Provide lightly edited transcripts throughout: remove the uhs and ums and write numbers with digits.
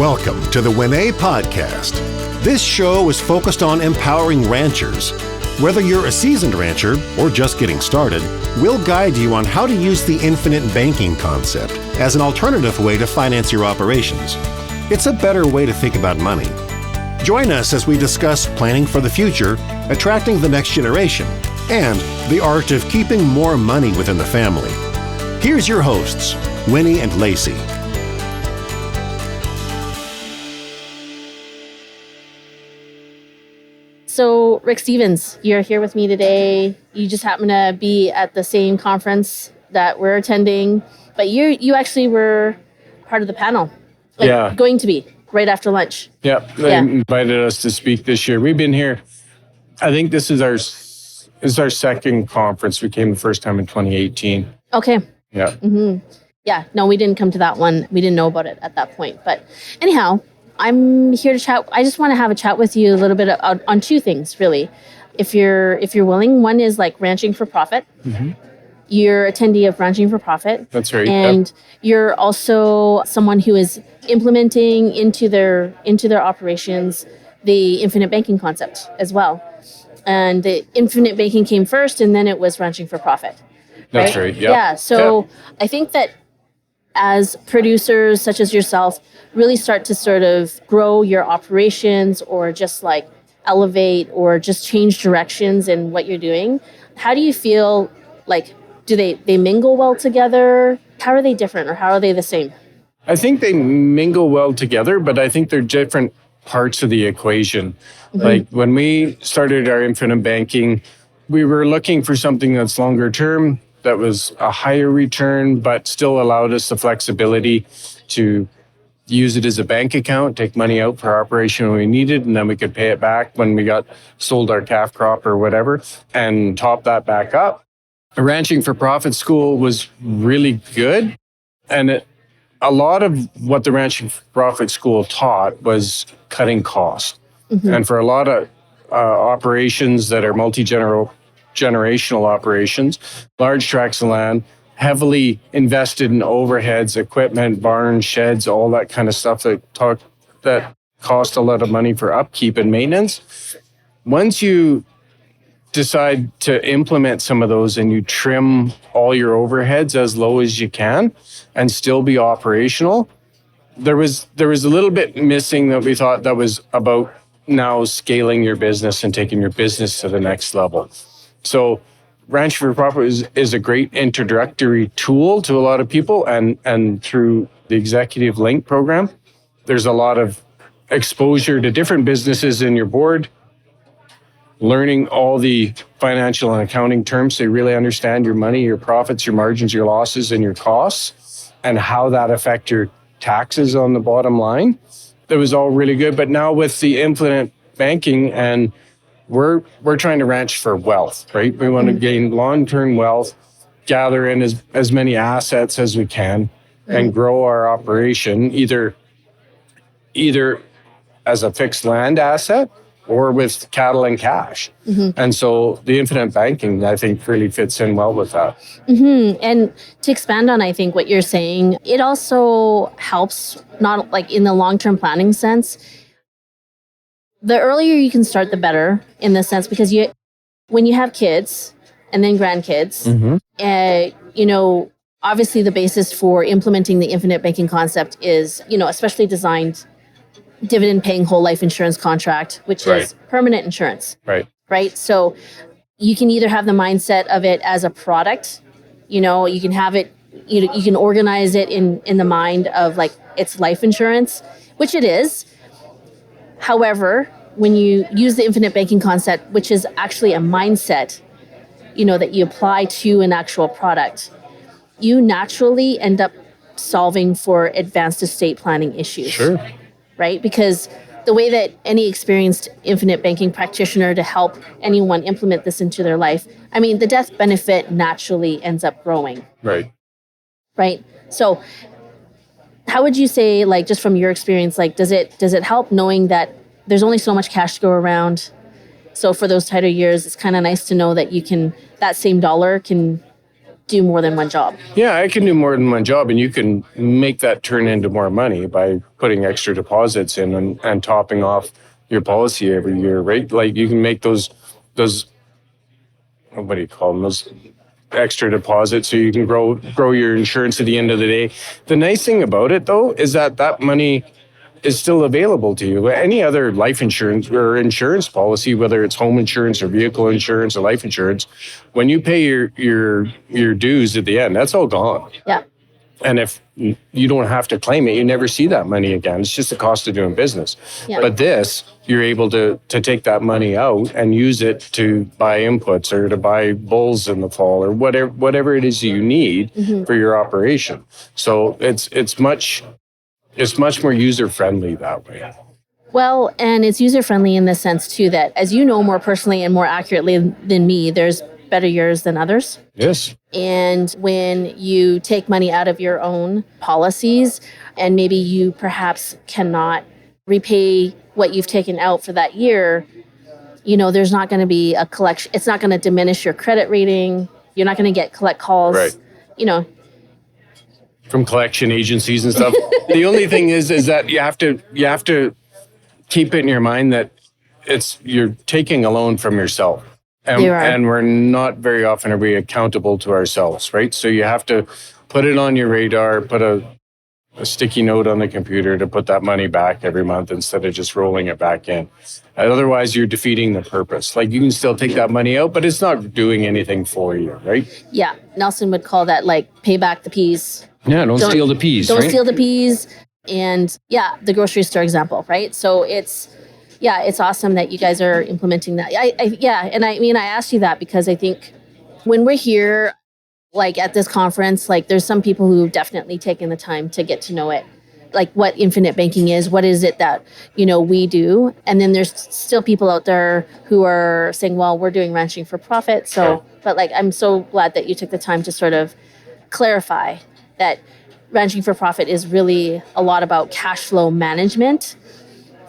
Welcome to the WinEH podcast. This show is focused on empowering ranchers. Whether you're a seasoned rancher or just getting started, we'll guide you on how to use the infinite banking concept as an alternative way to finance your operations. It's a better way to think about money. Join us as we discuss planning for the future, attracting the next generation, and the art of keeping more money within the family. Here's your hosts, Winnie and Lacey. So, Rick Stevens, you're here with me today. You just happen to be at the same conference that we're attending, but you actually were part of the panel. Going to be right after lunch. Yeah, they invited us to speak this year. We've been here. I think this is our second conference. We came the first time in 2018. Okay. Yeah. Mm-hmm. Yeah. No, we didn't come to that one. We didn't know about it at that point. But anyhow, I'm here to chat. I just want to have a chat with you a little bit on two things, really. If you're willing, one is like ranching for profit. Mm-hmm. You're attendee of Ranching for Profit. That's right. And you're also someone who is implementing into their operations the infinite banking concept as well. And the infinite banking came first, and then it was Ranching for Profit. That's right. Yep. Yeah. So I think that as producers such as yourself really start to sort of grow your operations or just like elevate or just change directions in what you're doing, how do you feel like, do they mingle well together? How are they different or how are they the same? I think they mingle well together, but I think they're different parts of the equation. Mm-hmm. Like when we started our infinite banking, we were looking for something that's longer term, that was a higher return, but still allowed us the flexibility to use it as a bank account, take money out for our operation when we needed, and then we could pay it back when we sold our calf crop or whatever, and top that back up. The Ranching for Profit school was really good, and a lot of what the Ranching for Profit school taught was cutting costs. Mm-hmm. And for a lot of operations that are multi-generational operations, large tracts of land, heavily invested in overheads, equipment, barns, sheds, all that kind of stuff that cost a lot of money for upkeep and maintenance. Once you decide to implement some of those and you trim all your overheads as low as you can and still be operational, there was a little bit missing that we thought that was about now scaling your business and taking your business to the next level. So Ranching for Profit is a great introductory tool to a lot of people, and through the Executive Link program, there's a lot of exposure to different businesses in your board, learning all the financial and accounting terms so you really understand your money, your profits, your margins, your losses, and your costs, and how that affect your taxes on the bottom line. That was all really good. But now with the infinite banking, and we're trying to ranch for wealth, right? We want to gain long-term wealth, gather in as many assets as we can, and grow our operation either as a fixed land asset or with cattle and cash. Mm-hmm. And so the infinite banking, I think, really fits in well with that. Mm-hmm. And to expand on, I think, what you're saying, it also helps, not like in the long-term planning sense. The earlier you can start, the better, in the sense, because when you have kids and then grandkids, mm-hmm. Obviously the basis for implementing the infinite banking concept is, especially designed dividend-paying whole life insurance contract, which is permanent insurance. Right. So you can either have the mindset of it as a product, you can have it, you can organize it in the mind of like it's life insurance, which it is. However, when you use the infinite banking concept, which is actually a mindset, that you apply to an actual product, you naturally end up solving for advanced estate planning issues. Sure. Right? Because the way that any experienced infinite banking practitioner to help anyone implement this into their life, the death benefit naturally ends up growing. Right. So how would you say, like, just from your experience, like, does it help knowing that there's only so much cash to go around? So for those tighter years, it's kind of nice to know that that same dollar can do more than one job. Yeah, I can do more than one job, and you can make that turn into more money by putting extra deposits in and topping off your policy every year, right? Like you can make those what do you call them? Those extra deposits so you can grow your insurance at the end of the day. The nice thing about it though is that money is still available to you. Any other life insurance or insurance policy, whether it's home insurance or vehicle insurance or life insurance, when you pay your dues at the end, that's all gone. Yeah. And if you don't have to claim it, you never see that money again. It's just the cost of doing business. Yeah. But this, you're able to take that money out and use it to buy inputs or to buy bulls in the fall or whatever it is you need for your operation. So it's much more user friendly that way. Well, and it's user friendly in the sense too that, as you know more personally and more accurately than me, there's better years than others. Yes. And when you take money out of your own policies and maybe you perhaps cannot repay what you've taken out for that year, there's not going to be a collection. It's not going to diminish your credit rating. You're not going to get collect calls. Right. From collection agencies and stuff. The only thing is that you have to keep it in your mind that you're taking a loan from yourself. And we're not very often are we accountable to ourselves, right? So you have to put it on your radar, put a sticky note on the computer to put that money back every month instead of just rolling it back in. Otherwise, you're defeating the purpose. Like you can still take that money out, but it's not doing anything for you, right? Yeah. Nelson would call that like pay back the peas. Yeah, don't steal the peas, Don't right? steal the peas. And yeah, the grocery store example, right? So it's awesome that you guys are implementing that. I asked you that because I think when we're here, like at this conference, like there's some people who've definitely taken the time to get to know it, like what infinite banking is, what is it that, we do. And then there's still people out there who are saying, well, we're doing ranching for profit. So, but like, I'm so glad that you took the time to sort of clarify that ranching for profit is really a lot about cash flow management,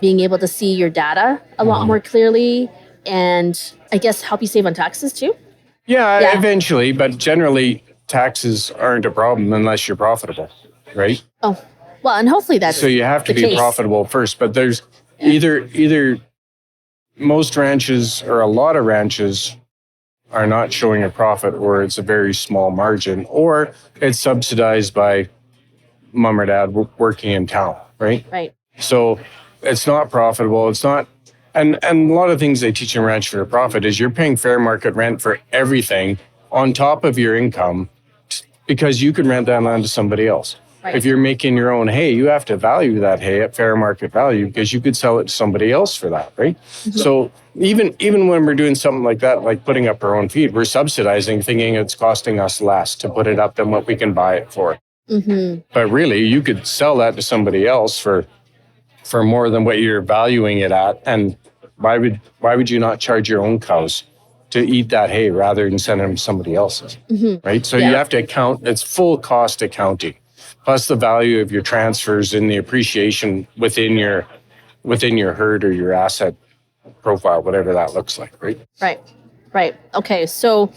being able to see your data a lot more clearly, and I guess help you save on taxes too? Yeah, eventually, but generally taxes aren't a problem unless you're profitable, right? Oh, well, and hopefully that's so you have to be case. profitable first, but there's either most ranches or a lot of ranches are not showing a profit, or it's a very small margin, or it's subsidized by mom or dad working in town, right? Right. So it's not profitable. It's not, and a lot of things they teach in Ranch for Profit is you're paying fair market rent for everything on top of your income because you can rent that land to somebody else. Right. If you're making your own hay, you have to value that hay at fair market value because you could sell it to somebody else for that, right? Mm-hmm. So even when we're doing something like that, like putting up our own feed, we're subsidizing, thinking it's costing us less to put it up than what we can buy it for. Mm-hmm. But really, you could sell that to somebody else for more than what you're valuing it at. And why would you not charge your own cows to eat that hay rather than send them to somebody else's, right? So you have to account, it's full cost accounting, plus the value of your transfers and the appreciation within your herd or your asset profile, whatever that looks like, right? Right. Okay. So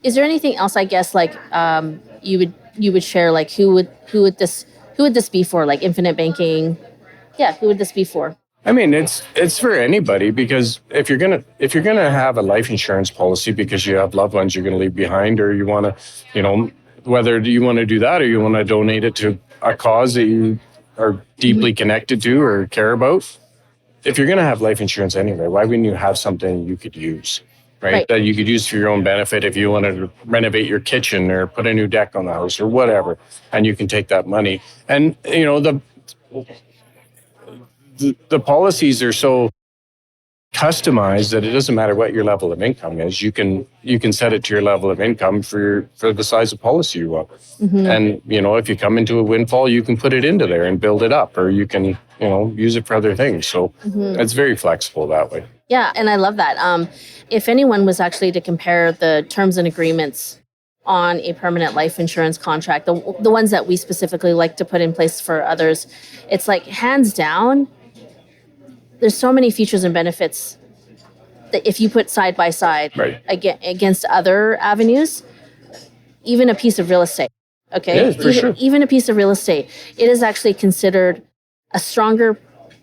is there anything else, I guess, like you would share, like who would this be for, like infinite banking? Yeah, who would this be for? I mean, it's for anybody, because if you're gonna have a life insurance policy because you have loved ones you're gonna leave behind, or you want to, whether you want to do that or you want to donate it to a cause that you are deeply connected to or care about. If you're gonna have life insurance anyway, why wouldn't you have something you could use, right? That you could use for your own benefit if you wanted to renovate your kitchen or put a new deck on the house or whatever, and you can take that money. And the policies are so customized that it doesn't matter what your level of income is. You can set it to your level of income for the size of policy you want. Mm-hmm. And if you come into a windfall, you can put it into there and build it up, or you can use it for other things. So it's very flexible that way. Yeah, and I love that. If anyone was actually to compare the terms and agreements on a permanent life insurance contract, the ones that we specifically like to put in place for others, it's like hands down, there's so many features and benefits that if you put side by side against other avenues, even a piece of real estate. Okay, Yeah, for sure. Even a piece of real estate, it is actually considered a stronger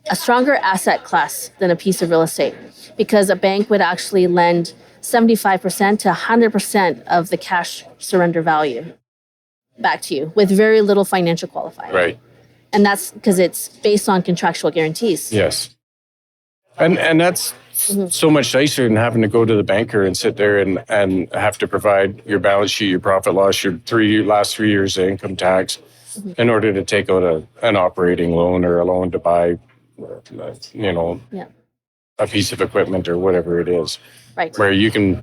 asset class than a piece of real estate, because a bank would actually lend 75% to 100% of the cash surrender value back to you with very little financial qualifier. Right. And that's because it's based on contractual guarantees. Yes. And that's so much nicer than having to go to the banker and sit there and have to provide your balance sheet, your profit loss, your last 3 years of income tax in order to take out an operating loan or a loan to buy, a piece of equipment or whatever it is. Right. Where you can,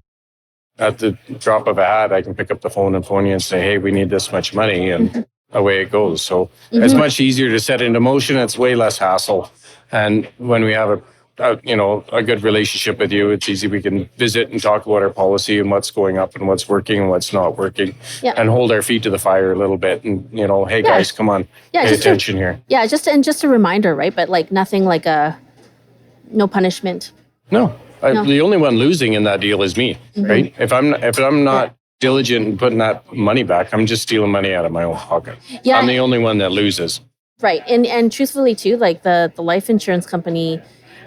at the drop of a hat, I can pick up the phone and phone you and say, hey, we need this much money, and away it goes. So it's much easier to set into motion. It's way less hassle. And when we have a good relationship with you, it's easy. We can visit and talk about our policy and what's going up and what's working and what's not working, and hold our feet to the fire a little bit. And, hey guys, come on, pay attention here. Yeah. Just a reminder, right? But like nothing like no punishment. No. The only one losing in that deal is me, right? If I'm not diligent in putting that money back, I'm just stealing money out of my own pocket. Yeah. I'm the only one that loses. Right. And truthfully too, like the life insurance company,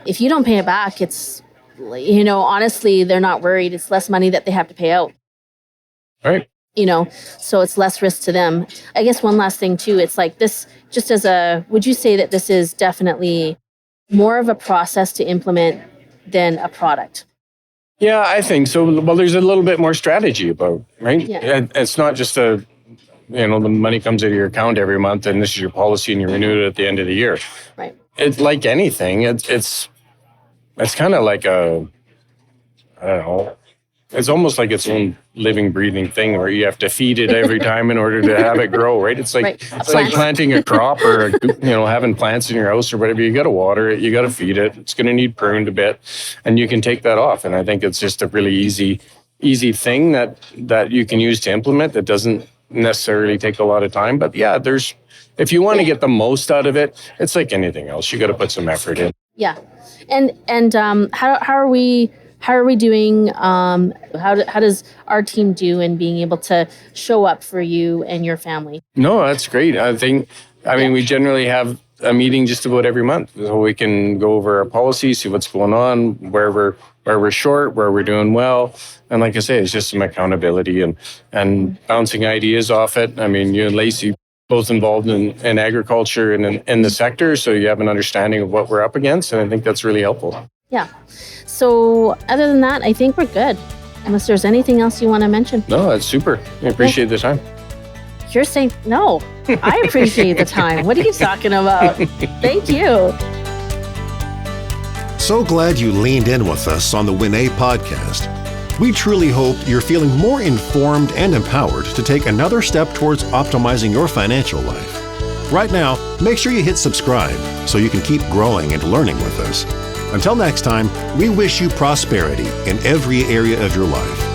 if you don't pay it back, it's, honestly, they're not worried. It's less money that they have to pay out. Right. So it's less risk to them. I guess one last thing too, it's like this, just would you say that this is definitely more of a process to implement than a product? Yeah, I think so. Well, there's a little bit more strategy about, right? Yeah. It's not just the money comes out of your account every month and this is your policy and you renew it at the end of the year. Right. It's like anything. It's kind of like I don't know. It's almost like its own living, breathing thing where you have to feed it every time in order to have it grow, right? It's like It's like planting a crop or having plants in your house or whatever. You got to water it, you got to feed it. It's going to need pruned a bit, and you can take that off. And I think it's just a really easy thing that you can use to implement that doesn't necessarily take a lot of time. But yeah, if you want to get the most out of it, it's like anything else. You got to put some effort in. Yeah, and how are we doing? How does our team do in being able to show up for you and your family? No, that's great. I mean, we generally have a meeting just about every month, so we can go over our policy, see what's going on, where we're short, where we're doing well, and like I say, it's just some accountability and bouncing ideas off it. I mean, you and Lacey both involved in agriculture and in the sector, so you have an understanding of what we're up against, and I think that's really helpful. Yeah. So other than that, I think we're good. Unless there's anything else you want to mention. No, that's super. I appreciate the time. You're saying, no, I appreciate the time. What are you talking about? Thank you. So glad you leaned in with us on the WinEH podcast. We truly hope you're feeling more informed and empowered to take another step towards optimizing your financial life. Right now, make sure you hit subscribe so you can keep growing and learning with us. Until next time, we wish you prosperity in every area of your life.